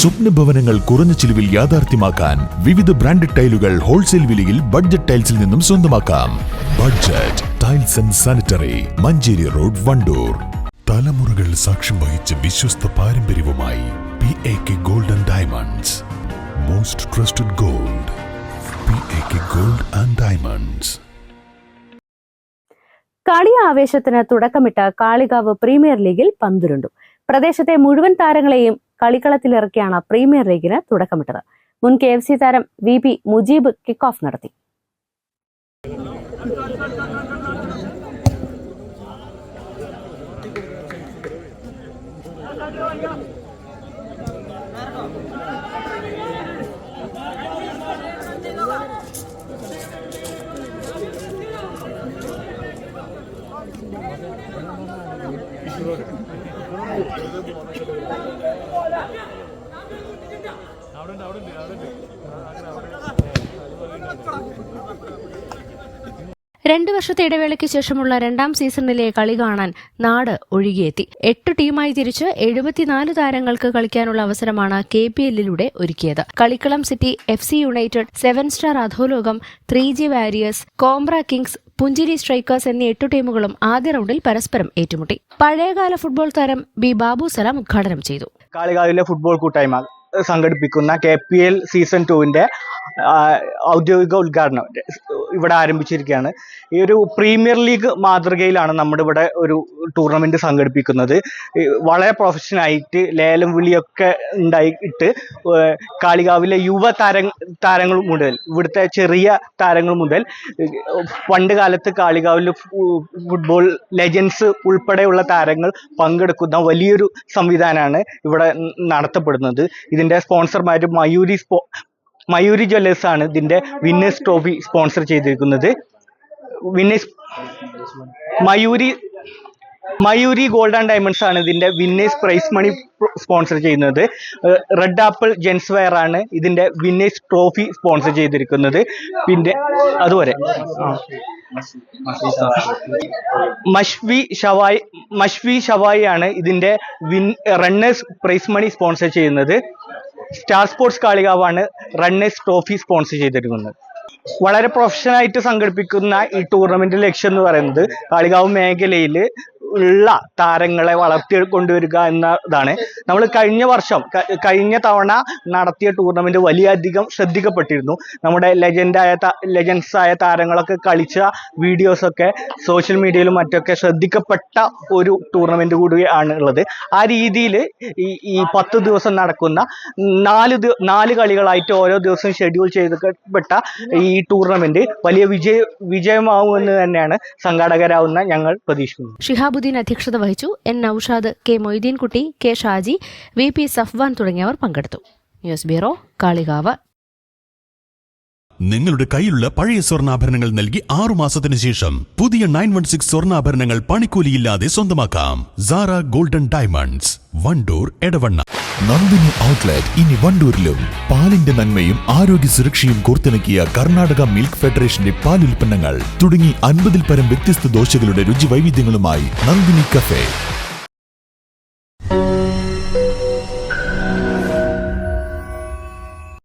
സ്വപ്നഭവനങ്ങൾ കുറഞ്ഞ ചിലവിൽ യാഥാർത്ഥ്യമാക്കാൻ വിവിധ ബ്രാൻഡഡ് ടൈലുകൾ ഹോൾസെയിൽ വിലയിൽ ബഡ്ജറ്റ് ടൈൽസിൽ നിന്നും സ്വന്തമാക്കാം. Budget tiles and sanitary, Manjeri road, Wandoor. തലമുറകൾ സാക്ഷ്യം വഹിച്ച വിശ്വസ്ത പാരമ്പര്യവുമായി PAK gold and diamonds. Most trusted gold, PAK gold and diamonds. കളി ആവേശത്തിന് തുടക്കമിട്ട കാളികാവ് പ്രീമിയർ ലീഗിൽ പന്തുരുണ്ടു. പ്രദേശത്തെ മുഴുവൻ താരങ്ങളെയും കളിക്കളത്തിലിറക്കിയാണ് പ്രീമിയർ ലീഗിന് തുടക്കമിട്ടത്. മുൻ KFC താരം VP മുജീബ് കിക്ക് ഓഫ് നടത്തി. രണ്ടു വർഷത്തെ ഇടവേളയ്ക്ക് ശേഷമുള്ള രണ്ടാം സീസണിലെ കളി കാണാൻ നാട് ഒഴുകിയെത്തി. 8 ടീമായി തിരിച്ച് 74 താരങ്ങൾക്ക് കളിക്കാനുള്ള അവസരമാണ് KPL-ലൂടെ ഒരുക്കിയത്. കളിക്കളം സിറ്റി, FC യുണൈറ്റഡ്, 7 സ്റ്റാർ അധോലോകം, 3G വാരിയേഴ്സ്, കോംബ്ര കിങ്സ്, പുഞ്ചിരി സ്ട്രൈക്കേഴ്സ് എന്നീ 8 ടീമുകളും ആദ്യ റൗണ്ടിൽ പരസ്പരം ഏറ്റുമുട്ടി. പഴയകാല ഫുട്ബോൾ താരം B ബാബു സലാം ഉദ്ഘാടനം ചെയ്തു. കാളികാവിലെ ഫുട്ബോൾ കൂട്ടായ്മ സംഘടിപ്പിക്കുന്ന KPL സീസൺ 2-ന്റെ ഔദ്യോഗിക ഉദ്ഘാടനം ഇവിടെ ആരംഭിച്ചിരിക്കുകയാണ്. ഈ ഒരു പ്രീമിയർ ലീഗ് മാതൃകയിലാണ് നമ്മുടെ ഇവിടെ ഒരു ടൂർണമെന്റ് സംഘടിപ്പിക്കുന്നത്. വളരെ പ്രൊഫഷണലായിട്ട് ലേലം വിളിയൊക്കെ ഉണ്ടായിട്ട് കാളികാവിലെ യുവ താരങ്ങൾ മുതൽ ഇവിടുത്തെ ചെറിയ താരങ്ങൾ മുതൽ പണ്ട് കാലത്ത് കാളികാവിലെ ഫുട്ബോൾ ലെജൻസ് ഉൾപ്പെടെയുള്ള താരങ്ങൾ പങ്കെടുക്കുന്ന വലിയൊരു സംവിധാനമാണ് ഇവിടെ നടത്തപ്പെടുന്നത്. ഇതിന്റെ സ്പോൺസർമാർ മയൂരി ജ്വല്ലേഴ്സ് ആണ് ഇതിന്റെ വിന്നേഴ്സ് ട്രോഫി സ്പോൺസർ ചെയ്തിരിക്കുന്നത്. മയൂരി ഗോൾഡ് ആൻഡ് ഡയമണ്ട്സ് ആണ് ഇതിന്റെ വിന്നേഴ്സ് പ്രൈസ് മണി സ്പോൺസർ ചെയ്യുന്നത്. റെഡ് ആപ്പിൾ ജെൻസ് വെയർ ആണ് ഇതിന്റെ വിന്നേഴ്സ് ട്രോഫി സ്പോൺസർ ചെയ്തിരിക്കുന്നത്. പിന്നെ അതുപോലെ മഷ്വി ഷവായി ആണ് ഇതിന്റെ റണ്ണേഴ്സ് പ്രൈസ് മണി സ്പോൺസർ ചെയ്യുന്നത്. സ്റ്റാർ സ്പോർട്സ് കാളികാവാണ് റണ്ണേഴ്സ് ട്രോഫി സ്പോൺസർ ചെയ്തിരിക്കുന്നത്. വളരെ പ്രൊഫഷണലായിട്ട് സംഘടിപ്പിക്കുന്ന ഈ ടൂർണമെന്റിന്റെ ലക്ഷ്യം എന്ന് പറയുന്നത് കാളികാവ് മേഖലയിൽ ഉള്ള താരങ്ങളെ വളർത്തിക്കൊണ്ടുവരിക എന്നതാണ്. നമ്മൾ കഴിഞ്ഞ തവണ നടത്തിയ ടൂർണമെന്റ് വലിയധികം ശ്രദ്ധിക്കപ്പെട്ടിരുന്നു. നമ്മുടെ ലെജൻസായ താരങ്ങളൊക്കെ കളിച്ച വീഡിയോസൊക്കെ സോഷ്യൽ മീഡിയയിലും മറ്റൊക്കെ ശ്രദ്ധിക്കപ്പെട്ട ഒരു ടൂർണമെന്റ് കൂടിയാണ് ഉള്ളത്. ആ രീതിയിൽ ഈ 10 ദിവസം നടക്കുന്ന 4 കളികളായിട്ട് ഓരോ ദിവസവും ഷെഡ്യൂൾ ചെയ്യപ്പെട്ട ഈ ടൂർണമെന്റ് വലിയ വിജയമാവുമെന്ന് തന്നെയാണ് സംഘാടകരാവുന്ന ഞങ്ങൾ പ്രതീക്ഷിക്കുന്നത്. ഷിഹാബുദ്ദീൻ അധ്യക്ഷത വഹിച്ചു. N Naushad, K Moideenkutty, K Shaji, VP Safwan തുടങ്ങിയവർ പങ്കെടുത്തു. News bureau, Kalikavu. നിങ്ങളുടെ കയ്യിലുള്ള പഴയ സ്വർണ്ണാഭരണങ്ങൾ നൽകി 6 മാസത്തിന് ശേഷം പുതിയ 916 സ്വർണ്ണാഭരണങ്ങൾ പണിക്കൂലിയില്ലാതെ സ്വന്തമാക്കാം. Sara golden diamonds, Wandoor, Edavanna. Nandini outlet ഇനി വണ്ടൂരിലും. പാലിന്റെ നന്മയും ആരോഗ്യ സുരക്ഷയും കോർത്തിണക്കിയ കർണാടക മിൽക്ക് ഫെഡറേഷന്റെ പാലുൽപ്പന്നങ്ങൾ തുടങ്ങി 50-ൽ പരം വ്യത്യസ്ത ദോശകളുടെ രുചി വൈവിധ്യങ്ങളുമായി നന്ദിനി കഫേ.